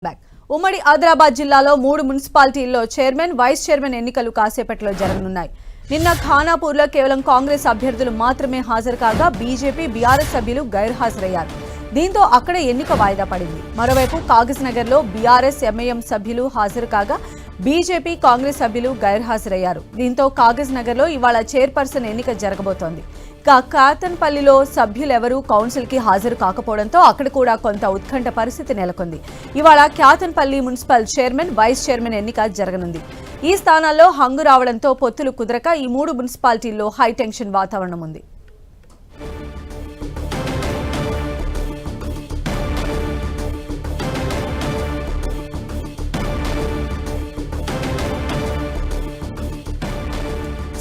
Back ఉమ్మడి ఆదిలాబాద్ జిల్లాలో 3 మున్సిపాలిటీల్లో చైర్మన్ వైస్ చైర్మన్ ఎన్నికలు కాసేపట్లో జరగనున్నాయి. నిన్న ఖానాపూర్లో కేవలం కాంగ్రెస్ అభ్యర్థులు మాత్రమే హాజరు కాగా బీజేపీ బీఆర్ఎస్ సభ్యులు గైర్హాజరయ్యారు. దీంతో అక్కడే ఎన్నిక వాయిదా పడింది. మరోవైపు కాగజ్నగర్లో బీఆర్ఎస్ ఎంఐఎం సభ్యులు హాజరు కాగా బీజేపీ కాంగ్రెస్ సభ్యులు గైర్హాజరయ్యారు. దీంతో కాగజ్నగర్లో ఇవాళ చైర్పర్సన్ ఎన్నిక జరగబోతోంది. కాతన్పల్లిలో సభ్యులెవరూ కౌన్సిల్కి హాజరు కాకపోవడంతో అక్కడ కూడా కొంత ఉత్కంఠ పరిస్థితి నెలకొంది. ఇవాళ కాతన్పల్లి మున్సిపల్ చైర్మన్ వైస్ చైర్మన్ ఎన్నిక జరగనుంది. ఈ స్థానాల్లో హంగు రావడంతో పొత్తులు కుదరక ఈ 3 మున్సిపాలిటీల్లో హైటెన్షన్ వాతావరణం ఉంది.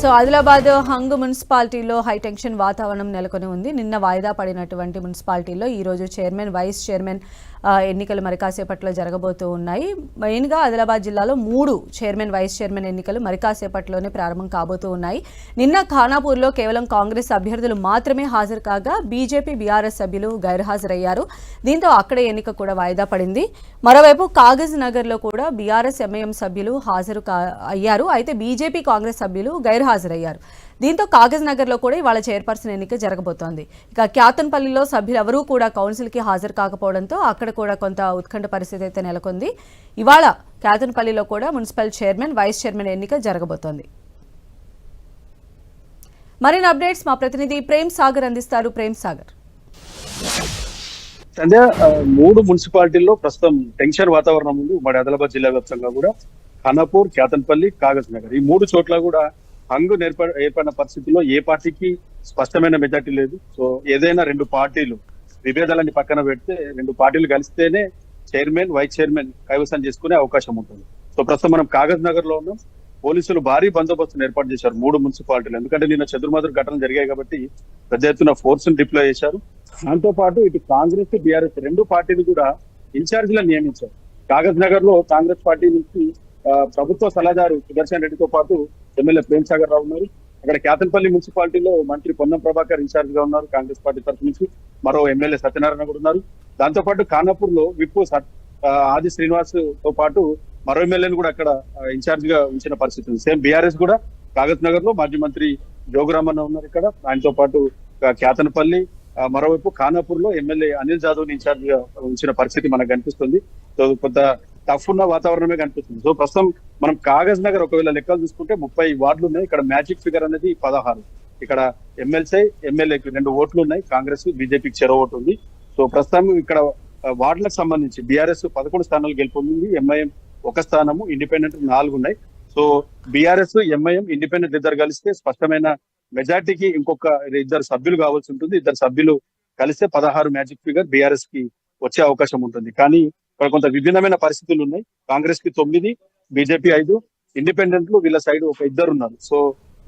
సో ఆదిలాబాద్ హంగు మున్సిపాలిటీలో హైటెన్షన్ వాతావరణం నెలకొని ఉంది. నిన్న వాయిదా పడినటువంటి మున్సిపాలిటీలో ఈరోజు చైర్మన్ వైస్ చైర్మన్ ఎన్నికలు మరి కాసేపట్లో జరగబోతూ ఉన్నాయి. మెయిన్గా ఆదిలాబాద్ జిల్లాలో 3 చైర్మన్ వైస్ చైర్మన్ ఎన్నికలు మరి కాసేపట్లోనే ప్రారంభం కాబోతూ ఉన్నాయి. నిన్న ఖానాపూర్లో కేవలం కాంగ్రెస్ అభ్యర్థులు మాత్రమే హాజరు కాగా బీజేపీ బీఆర్ఎస్ సభ్యులు గైర్హాజరయ్యారు. దీంతో అక్కడే ఎన్నిక కూడా వాయిదా పడింది. మరోవైపు కాగజ్ నగర్లో కూడా బీఆర్ఎస్ ఎంఐఎం సభ్యులు హాజరు అయ్యారు. అయితే బీజేపీ కాంగ్రెస్ సభ్యులు గైర్హాజరయ్యారు. దీంతో కాగజ్ నగర్లో కూడా ఇవాళ చైర్పర్సన్ ఎన్నిక జరగబోతోంది. ఇక క్యాతన్పల్లిలో సభ్యులెవరూ కూడా కౌన్సిల్కి హాజరు కాకపోవడంతో అక్కడ కూడా కొంత ఉత్కంఠ పరిస్థితి అయితే నెలకొంది. ఇవాళ క్యాతన్పల్లిలో కూడా మున్సిపల్ చైర్మన్ వైస్ చైర్మన్ ఎన్నిక జరగబోతోంది. మరిన్ని అప్డేట్స్ మా ప్రతినిధి ప్రేమ్ సాగర్ అందిస్తారు. ప్రేమ్ సాగర్. సంధ్య, 3 మున్సిపాలిటీల్లో ప్రస్తుతం టెన్షన్ వాతావరణం ఉంది. ఉమ్మడి ఆదిలాబాద్ జిల్లా వ్యాప్తంగా కూడా ఖానాపూర్, క్యాతన్పల్లి, కాగజ్ నగర్ ఈ 3 చోట్ల కూడా హంగు ఏర్పడిన పరిస్థితుల్లో ఏ పార్టీకి స్పష్టమైన మెజార్టీ లేదు. సో ఏదైనా 2 పార్టీలు విభేదాలని పక్కన పెడితే 2 పార్టీలు కలిస్తేనే చైర్మన్ వైస్ చైర్మన్ కైవసం చేసుకునే అవకాశం ఉంటుంది. సో ప్రస్తుతం మనం కాగజ్ నగర్ లో ఉన్నాం. పోలీసులు భారీ బందోబస్తును ఏర్పాటు చేశారు 3 మున్సిపాలిటీలు. ఎందుకంటే నిన్న చెదురుమదురు ఘటనలు జరిగాయి కాబట్టి పెద్ద ఎత్తున ఫోర్స్ ను డిప్లాయ్ చేశారు. దాంతో పాటు ఇటు కాంగ్రెస్ బీఆర్ఎస్ 2 పార్టీలు కూడా ఇన్ఛార్జీలను నియమించారు. కాగజ్ నగర్ లో కాంగ్రెస్ పార్టీ నుంచి ప్రభుత్వ సలహాదారు సుదర్శన్ రెడ్డితో పాటు ఎమ్మెల్యే ప్రేమ్ సాగర్ రావు ఉన్నారు. అక్కడ క్యాతన్పల్లి మున్సిపాలిటీలో మంత్రి పొన్నం ప్రభాకర్ ఇన్ఛార్జ్ గా ఉన్నారు కాంగ్రెస్ పార్టీ తరఫు నుంచి. మరో ఎమ్మెల్యే సత్యనారాయణ కూడా ఉన్నారు. దాంతో పాటు ఖానాపూర్ లో విప్పు ఆది శ్రీనివాస్ తో పాటు మరో ఎమ్మెల్యేని కూడా అక్కడ ఇన్ఛార్జ్ గా ఉంచిన పరిస్థితి ఉంది. సేమ్ బీఆర్ఎస్ కూడా కాగజ్ నగర్ లో మాజీ మంత్రి జోగురామన్న ఉన్నారు ఇక్కడ. ఆయనతో పాటు క్యాతన్పల్లి, మరోవైపు ఖానాపూర్ లో ఎమ్మెల్యే అనిల్ జాదవ్ ని ఇన్ఛార్జ్ గా ఉంచిన పరిస్థితి మనకు కనిపిస్తుంది. సో కొంత టఫ్ ఉన్న వాతావరణమే కనిపిస్తుంది. సో ప్రస్తుతం మనం కాగజ్ నగర్ ఒకవేళ లెక్కలు చూసుకుంటే 30 వార్డులు ఉన్నాయి. ఇక్కడ మ్యాజిక్ ఫిగర్ అనేది 16. ఇక్కడ ఎమ్మెల్యేకి 2 ఓట్లు ఉన్నాయి. కాంగ్రెస్ బీజేపీకి 0 ఓటు ఉంది. సో ప్రస్తుతం ఇక్కడ వార్డులకు సంబంధించి బీఆర్ఎస్ 11 స్థానాలు గెలుపొందింది. ఎంఐఎం 1 స్థానము, ఇండిపెండెంట్ 4 ఉన్నాయి. సో బీఆర్ఎస్, ఎంఐఎం, ఇండిపెండెంట్ ఇద్దరు కలిస్తే స్పష్టమైన మెజార్టీకి ఇంకొక 2 సభ్యులు కావాల్సి ఉంటుంది. 2 సభ్యులు కలిస్తే 16 మ్యాజిక్ ఫిగర్ బీఆర్ఎస్ కి వచ్చే అవకాశం ఉంటుంది. కానీ ఇక్కడ కొంత విభిన్నమైన పరిస్థితులు ఉన్నాయి. కాంగ్రెస్ కి 9, బీజేపీ 5, ఇండిపెండెంట్లు వీళ్ళ సైడ్ ఒక 2 ఉన్నారు. సో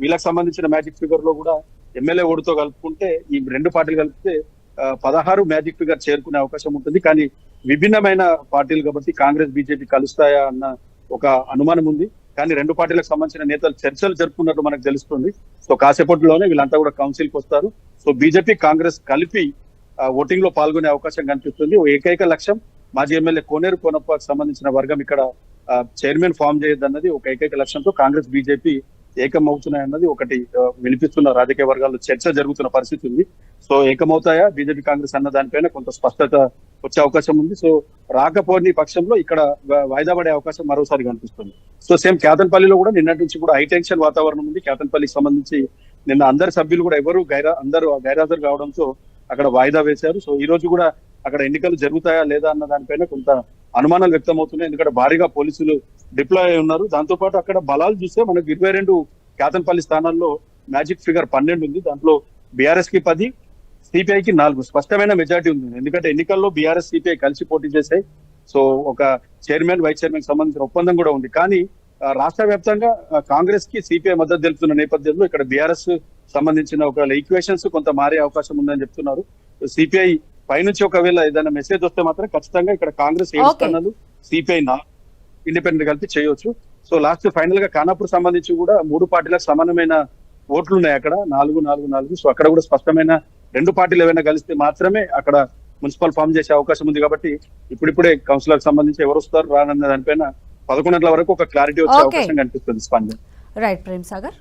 వీళ్ళకి సంబంధించిన మ్యాజిక్ ఫిగర్ లో కూడా ఎమ్మెల్యే ఓటుతో కలుపుకుంటే ఈ 2 పార్టీలు కలిపితే 16 మ్యాజిక్ ఫిగర్ చేరుకునే అవకాశం ఉంటుంది. కానీ విభిన్నమైన పార్టీలు కాబట్టి కాంగ్రెస్ బీజేపీ కలుస్తాయా అన్న ఒక అనుమానం ఉంది. కానీ 2 పార్టీలకు సంబంధించిన నేతలు చర్చలు జరుపుకున్నట్టు మనకు తెలుస్తుంది. సో కాసేపట్లోనే వీళ్ళంతా కూడా కౌన్సిల్ కి వస్తారు. సో బీజేపీ కాంగ్రెస్ కలిపి ఓటింగ్ లో పాల్గొనే అవకాశం కనిపిస్తుంది. ఏకైక లక్ష్యం మాజీ ఎమ్మెల్యే కోనేరు కోనప్పకు సంబంధించిన వర్గం ఇక్కడ చైర్మన్ ఫామ్ చేయొద్దన్నది ఒక ఏకైక లక్ష్యంతో కాంగ్రెస్ బీజేపీ ఏకమవుతున్నాయన్నది ఒకటి వినిపిస్తున్న రాజకీయ వర్గాల్లో చర్చ జరుగుతున్న పరిస్థితి ఉంది. సో ఏకమవుతాయా బీజేపీ కాంగ్రెస్ అన్న దానిపైన కొంత స్పష్టత వచ్చే అవకాశం ఉంది. సో రాకపోని పక్షంలో ఇక్కడ వాయిదా పడే అవకాశం మరోసారి కనిపిస్తుంది. సో సేమ్ క్యాతన్పల్లిలో కూడా నిన్నటి నుంచి కూడా హైటెన్షన్ వాతావరణం ఉంది. క్యాతన్పల్లికి సంబంధించి నిన్న అందరి సభ్యులు కూడా అందరూ గైర్హాజరు కావడంతో అక్కడ వాయిదా వేశారు. సో ఈ రోజు కూడా అక్కడ ఎన్నికలు జరుగుతాయా లేదా అన్న దానిపైన కొంత అనుమానాలు వ్యక్తం అవుతున్నాయి. ఎందుకంటే భారీగా పోలీసులు డిప్లాయ్ అయి ఉన్నారు. దాంతో పాటు అక్కడ బలాలు చూస్తే మనకు 22 క్యాతన్పల్లి స్థానాల్లో మ్యాజిక్ ఫిగర్ 12 ఉంది. దాంట్లో బీఆర్ఎస్ కి 10, సిపిఐకి 4 స్పష్టమైన మెజార్టీ ఉంది. ఎందుకంటే ఎన్నికల్లో బీఆర్ఎస్, సిపిఐ కలిసి పోటీ చేశాయి. సో ఒక చైర్మన్ వైస్ చైర్మన్ సంబంధించిన ఒప్పందం కూడా ఉంది. కానీ రాష్ట్ర వ్యాప్తంగా కాంగ్రెస్ కి సిపిఐ మద్దతు తెలుపుతున్న నేపథ్యంలో ఇక్కడ బీఆర్ఎస్ సంబంధించిన ఒక ఈక్వేషన్స్ కొంత మారే అవకాశం ఉందని చెప్తున్నారు. సిపిఐ పైనుంచి ఒకవేళ ఏదైనా మెసేజ్ వస్తే మాత్రం ఖచ్చితంగా ఇక్కడ కాంగ్రెస్ 7 స్థానాలు, సిపిఐ ఇండిపెండెంట్ కలిపి చేయొచ్చు. సో లాస్ట్ ఫైనల్ గా ఖానాపూర్ సంబంధించి కూడా 3 పార్టీలకు సమానమైన ఓట్లు ఉన్నాయి. అక్కడ 4-4-4. సో అక్కడ కూడా స్పష్టమైన 2 పార్టీలు ఏమైనా కలిస్తే మాత్రమే అక్కడ మున్సిపల్ ఫామ్ చేసే అవకాశం ఉంది. కాబట్టి ఇప్పుడిప్పుడే కౌన్సిలర్ సంబంధించి ఎవరు వస్తారు రానన్న దానిపైన 11 గంటల వరకు ఒక క్లారిటీ వచ్చే Okay. అవకాశం కనిపిస్తుంది స్పందన. రైట్ ప్రేమ్ సాగర్.